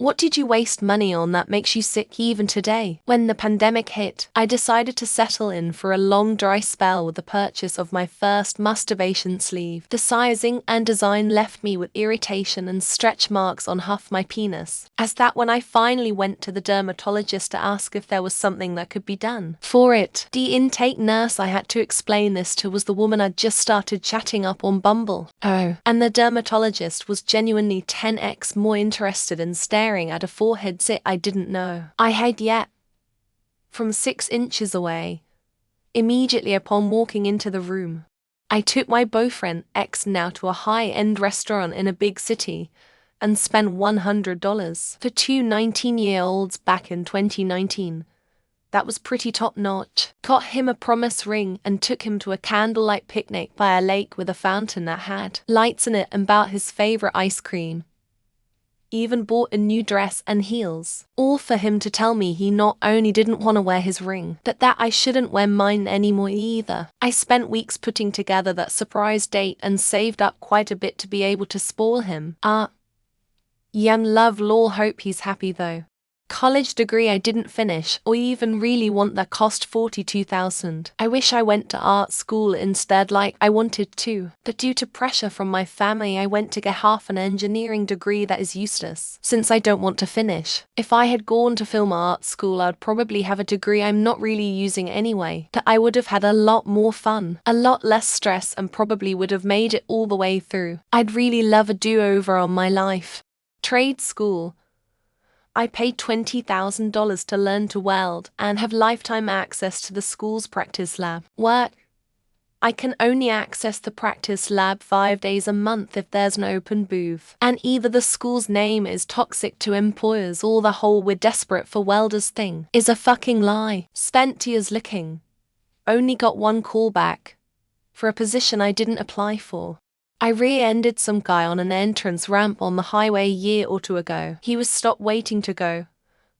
What did you waste money on that makes you sick even today? When the pandemic hit, I decided to settle in for a long dry spell with the purchase of my first masturbation sleeve. The sizing and design left me with irritation and stretch marks on half my penis. As that when I finally went to the dermatologist to ask if there was something that could be done for it. The intake nurse I had to explain this to was the woman I'd just started chatting up on Bumble. Oh. And the dermatologist was genuinely 10x more interested in staring at a forehead zit I didn't know I had yet. From 6 inches away. Immediately upon walking into the room, I took my boyfriend, ex now, to a high-end restaurant in a big city and spent $100 for two 19-year-olds back in 2019. That was pretty top-notch. Got him a promise ring and took him to a candlelight picnic by a lake with a fountain that had lights in it and bought his favorite ice cream. Even bought a new dress and heels, all for him to tell me he not only didn't want to wear his ring, but that I shouldn't wear mine anymore either. I spent weeks putting together that surprise date and saved up quite a bit to be able to spoil him. Young love lol, hope he's happy though. College degree I didn't finish or even really want that cost $42,000. I wish I went to art school instead like I wanted to, but due to pressure from my family I went to get half an engineering degree that is useless, since I don't want to finish. If I had gone to film art school I'd probably have a degree I'm not really using anyway, but I would have had a lot more fun, a lot less stress, and probably would have made it all the way through. I'd really love a do-over on my life. Trade school. I paid $20,000 to learn to weld and have lifetime access to the school's practice lab. Work. I can only access the practice lab 5 days a month if there's an open booth. And either the school's name is toxic to employers or the whole "we're desperate for welders" thing is a fucking lie. Spent years looking. Only got one call back. For a position I didn't apply for. I rear-ended some guy on an entrance ramp on the highway a year or two ago. He was stopped waiting to go.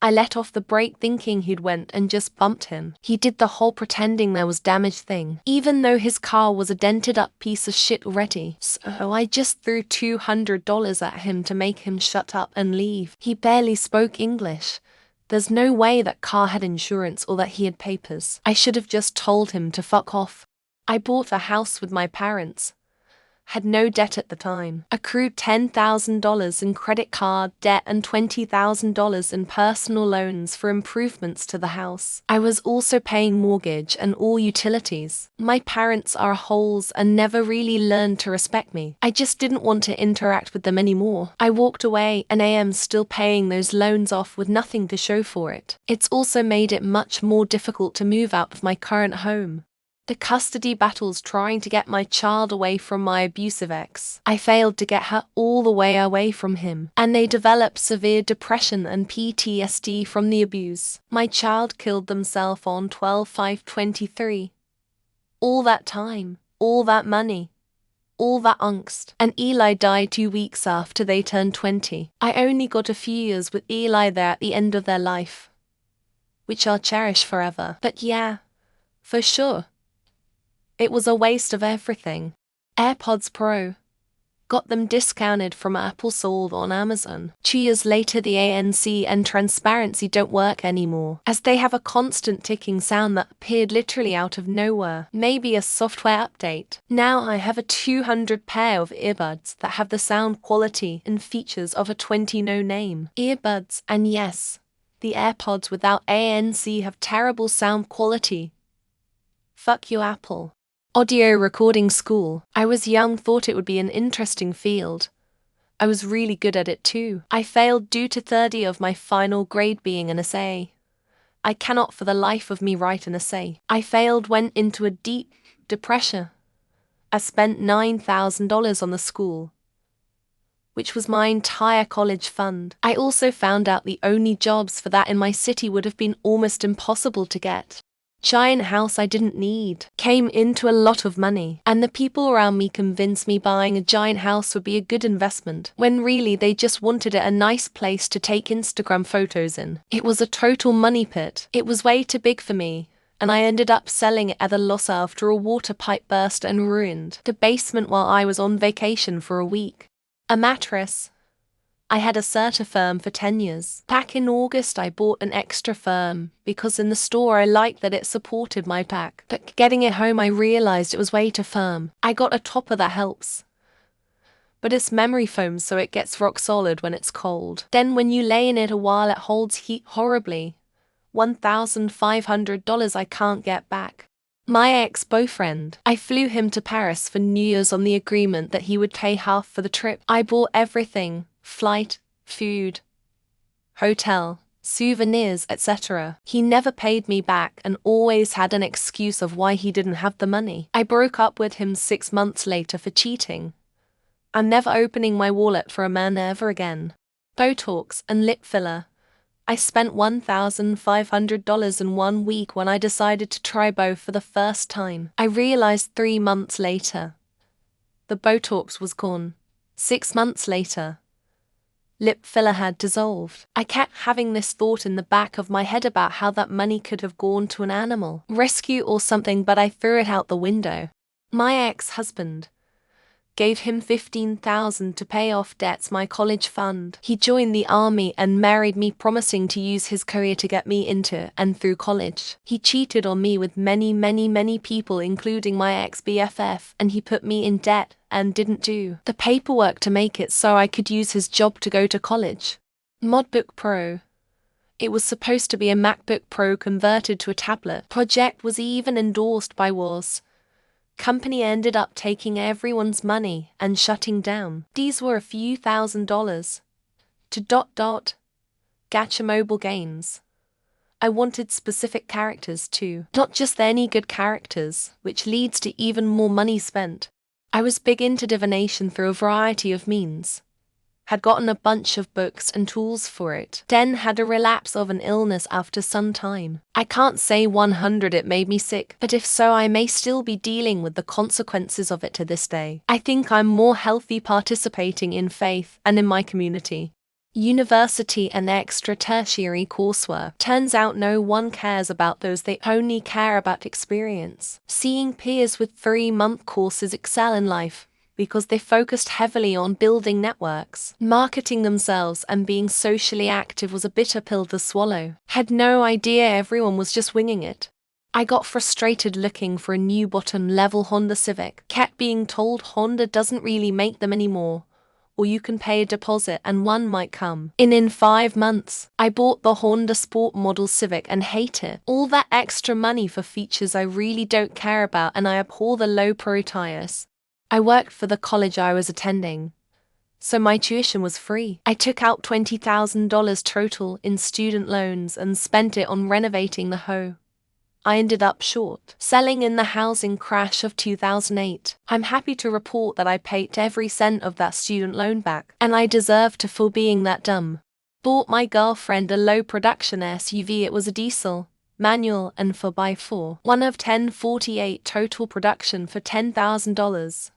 I let off the brake thinking he'd went and just bumped him. He did the whole pretending there was damage thing, even though his car was a dented up piece of shit already. So I just threw $200 at him to make him shut up and leave. He barely spoke English. There's no way that car had insurance or that he had papers. I should have just told him to fuck off. I bought a house with my parents. Had no debt at the time, accrued $10,000 in credit card debt and $20,000 in personal loans for improvements to the house. I was also paying mortgage and all utilities. My parents are holes and never really learned to respect me. I just didn't want to interact with them anymore. I walked away and I am still paying those loans off with nothing to show for it. It's also made it much more difficult to move out of my current home. The custody battles trying to get my child away from my abusive ex. I failed to get her all the way away from him, and they developed severe depression and PTSD from the abuse. My child killed themselves on 12/5/23. All that time, all that money, all that angst. And Eli died 2 weeks after they turned 20. I only got a few years with Eli there at the end of their life, which I'll cherish forever. But yeah, for sure. It was a waste of everything. AirPods Pro. Got them discounted from Apple, sold on Amazon. 2 years later the ANC and transparency don't work anymore, as they have a constant ticking sound that appeared literally out of nowhere. Maybe a software update. Now I have a 200 pair of earbuds that have the sound quality and features of a 20 no-name earbuds, and yes, the AirPods without ANC have terrible sound quality. Fuck you, Apple. Audio recording school. I was young, thought it would be an interesting field. I was really good at it too. I failed due to 30 of my final grade being an essay. I cannot for the life of me write an essay. I failed, went into a deep depression. I spent $9,000 on the school, which was my entire college fund. I also found out the only jobs for that in my city would have been almost impossible to get. Giant house I didn't need. Came into a lot of money, and the people around me convinced me buying a giant house would be a good investment, when really they just wanted it a nice place to take Instagram photos in. It was a total money pit. It was way too big for me, and I ended up selling it at a loss after a water pipe burst and ruined the basement while I was on vacation for a week. A mattress. I had a Certifirm for 10 years. Back in August, I bought an extra firm because in the store I liked that it supported my back. But getting it home, I realized it was way too firm. I got a topper that helps, but it's memory foam, so it gets rock solid when it's cold. Then when you lay in it a while, it holds heat horribly. $1,500 I can't get back. My ex-boyfriend, I flew him to Paris for New Year's on the agreement that he would pay half for the trip. I bought everything: flight, food, hotel, souvenirs, etc. He never paid me back and always had an excuse of why he didn't have the money. I broke up with him 6 months later for cheating. I'm never opening my wallet for a man ever again. Botox and lip filler. I spent $1,500 in 1 week when I decided to try both for the first time. I realized 3 months later the Botox was gone. 6 months later, lip filler had dissolved. I kept having this thought in the back of my head about how that money could have gone to an animal rescue or something, but I threw it out the window. My ex-husband gave him $15,000 to pay off debts my college fund. He joined the army and married me, promising to use his career to get me into and through college. He cheated on me with many people, including my ex-BFF, and he put me in debt and didn't do the paperwork to make it so I could use his job to go to college. MacBook Pro. It was supposed to be a MacBook Pro converted to a tablet. Project was even endorsed by woes. Company ended up taking everyone's money and shutting down. These were a few $1,000s to gacha mobile games. I wanted specific characters too, not just any good characters, which leads to even more money spent. I was big into divination through a variety of means. Had gotten a bunch of books and tools for it, then had a relapse of an illness after some time. I can't say 100 it made me sick, but if so, I may still be dealing with the consequences of it to this day. I think I'm more healthy participating in faith and in my community. University and extra tertiary coursework. Turns out no one cares about those, they only care about experience. Seeing peers with 3-month courses excel in life because they focused heavily on building networks. Marketing themselves and being socially active was a bitter pill to swallow. Had no idea everyone was just winging it. I got frustrated looking for a new bottom-level Honda Civic. Kept being told Honda doesn't really make them anymore, or you can pay a deposit and one might come in 5 months. I bought the Honda Sport Model Civic and hate it. All that extra money for features I really don't care about, and I abhor the low pro tires. I worked for the college I was attending, so my tuition was free. I took out $20,000 total in student loans and spent it on renovating the home. I ended up short selling in the housing crash of 2008. I'm happy to report that I paid every cent of that student loan back, and I deserve to for being that dumb. Bought my girlfriend a low production SUV. It was a diesel, manual and 4x4. One of 1048 total production for $10,000.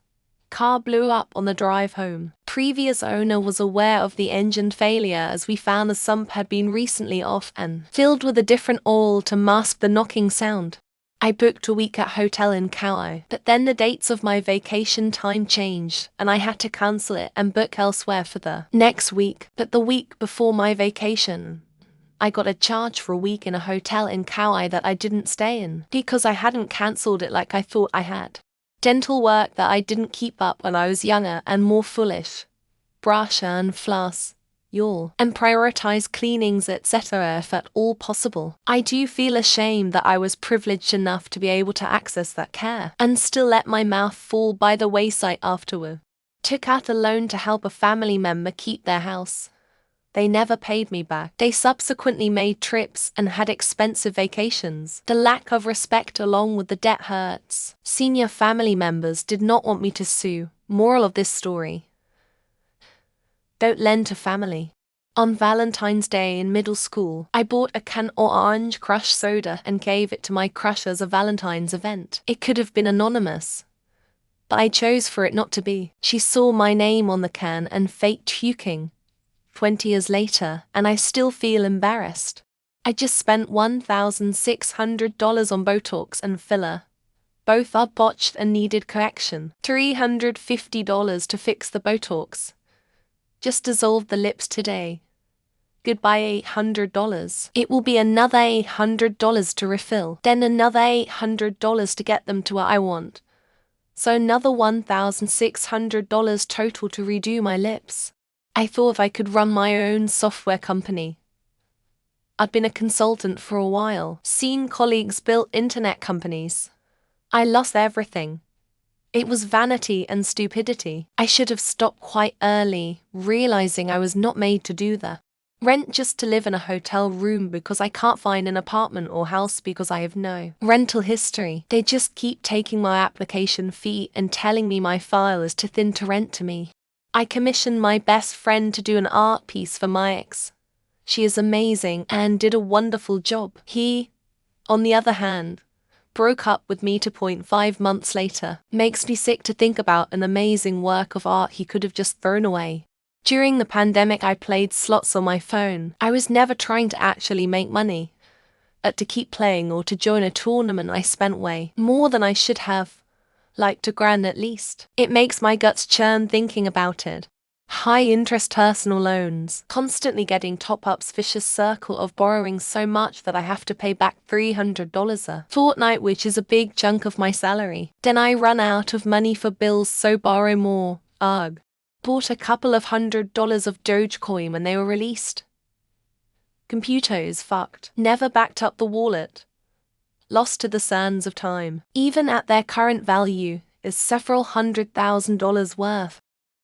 Car blew up on the drive home. Previous owner was aware of the engine failure, as we found the sump had been recently off and filled with a different oil to mask the knocking sound. I booked a week at hotel in Kauai, but then the dates of my vacation time changed and I had to cancel it and book elsewhere for the next week. But the week before my vacation, I got a charge for a week in a hotel in Kauai that I didn't stay in because I hadn't cancelled it like I thought I had. Dental work that I didn't keep up when I was younger and more foolish. Brush and floss, yawl, and prioritize cleanings, etc. if at all possible. I do feel ashamed that I was privileged enough to be able to access that care and still let my mouth fall by the wayside afterward. Took out a loan to help a family member keep their house. They never paid me back. They subsequently made trips and had expensive vacations. The lack of respect along with the debt hurts. Senior family members did not want me to sue. Moral of this story: don't lend to family. On Valentine's Day in middle school, I bought a can of Orange Crush soda and gave it to my crush as a Valentine's event. It could have been anonymous, but I chose for it not to be. She saw my name on the can and faked puking. 20 years later, and I still feel embarrassed. I just spent $1,600 on Botox and filler. Both are botched and needed correction. $350 to fix the Botox. Just dissolve the lips today. Goodbye $800. It will be another $800 to refill, then another $800 to get them to where I want. So another $1,600 total to redo my lips. I thought I could run my own software company. I'd been a consultant for a while, seen colleagues build internet companies. I lost everything. It was vanity and stupidity. I should have stopped quite early, realizing I was not made to do that. Rent just to live in a hotel room because I can't find an apartment or house because I have no rental history. They just keep taking my application fee and telling me my file is too thin to rent to me. I commissioned my best friend to do an art piece for my ex. She is amazing and did a wonderful job. He, on the other hand, broke up with me 2.5 months later. Makes me sick to think about an amazing work of art he could have just thrown away. During the pandemic, I played slots on my phone. I was never trying to actually make money. To keep playing or to join a tournament, I spent way more than I should have. Like $2,000 at least. It makes my guts churn thinking about it. High interest personal loans, constantly getting top-ups, vicious circle of borrowing so much that I have to pay back $300 a fortnight, which is a big chunk of my salary. Then I run out of money for bills, so borrow more. Ugh. Bought a couple of $100 of Dogecoin when they were released. Computer is fucked. Never backed up the wallet. Lost to the sands of time. Even at their current value, is several $100,000 worth.